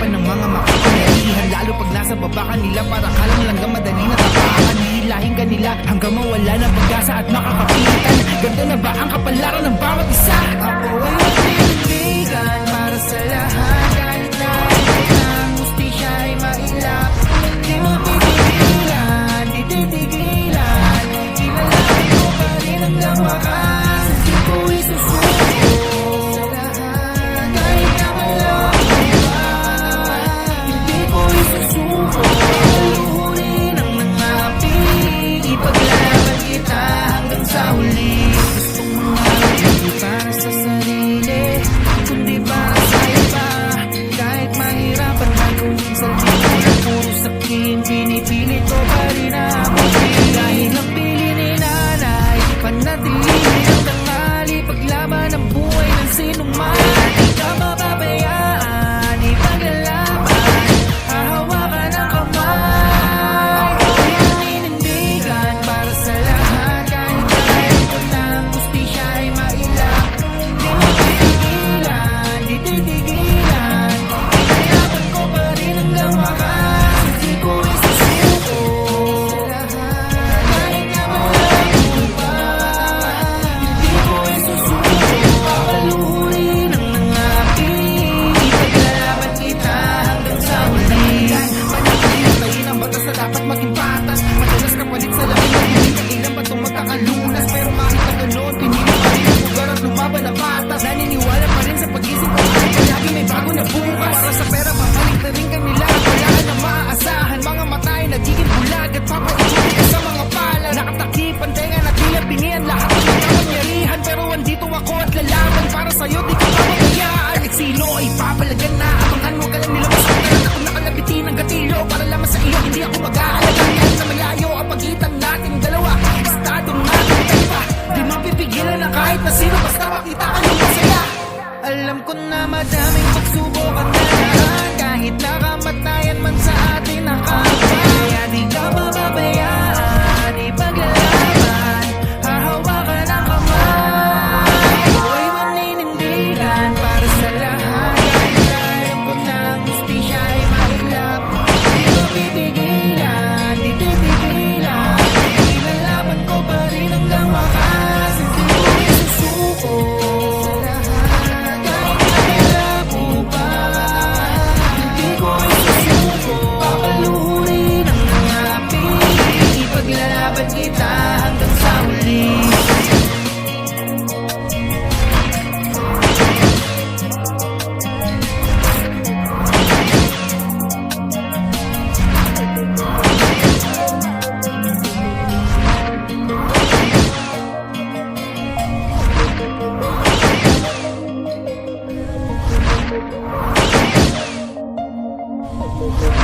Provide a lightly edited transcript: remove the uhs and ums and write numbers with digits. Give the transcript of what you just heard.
harapan ng mga makapangyarihan, lalo pag nasa baba kanila, para kalang langgang madali na tapakan. Hihilahin ka nila hanggang mawala ng pag-asa at makakapitan. Ganto na ba ang kapalaran ng bawat isa? Ako ay manindigan para sa lahat, kahit na ang hustisya ay mailap. Di mo pipigilan, di titigilan, kilalanin mo pa rin hanggang wakas. Hindi ko isusuko sa lahat, kahit na malayo pa. Hindi ko isusuko, luhurin ang mga api, ipaglalaban kita hanggang sa huli. Gustong mangarap, hindi para sa sarili, kundi para sa iba. Kahit mahirapan gagawin sa libo na puro sakin, pinipilit ko pa rin ako. Dahil ang pili ni nanay, panatilihin ang tanghali, paglaban ang buhay ng sinuman. Di ka mapabayaan, ipaglalaban, hahawakan ang kamay. Ako'y naninindigan para sa lahat, kahit alam ko na ang hustisya ay mailap. Di mo titigilan, di titigilan, kinayapan ko pa rin hanggang wakas. Hindi ko isusuko sa lahat, kahit na malayo pa. Hindi ko isusuko, papaluhurin ang mga api, ipaglalaban kita hanggang sa huli. Manatilihin ang batas na dapat maging patas, madalas kapalit sa labi ng hindi kailan ba itong magkakalunas. Pero kahit na ganoon, pinili pa rin ang lugar at lumaban na patas. Naniniwala pa rin sa pag-isip ko, lagi may bago na bukas. Para sa pera, papalik na rin kanila, wala na maaasahan. Mga mata ay nagiging bulag at papaikutin ka sa mga pala. Nakatakip ang tenga na tila binihan lahat ng nagkapangyarihan. Pero andito ako at lalaban para sa'yo, di ka papagayaan. At sino ay papalagan na abangan mo, kalang nila masaktan. Ako nakalabitin ng gatilyo para lamang sa iyo, hindi ako mag-aalaga. Kahit na malayo ang pagitan nating dalawa, estadong natin iba. Di mapipigilan na kahit na sino, basta makita ka ng masaya. Alam ko na madaming pagsubok ang dadaan, kahit nakamatayan man sa atin nakapa. Kaya di ka mababayaan, ipaglalaban, hahawakan ang kamay. Ako'y maninindigan para sa lahat, kahit na alam ko na ang hustisya ay mailap. Di ko pipigilan, di titigilan, ilalaban ko pa rin hanggang wakas. Hindi ko isusuko sa lahat, kahit na malabo pa. Hindi ko isusuko, papaluhurin ang mga api, ipaglalaban kita hanggang sa huli. Thank you.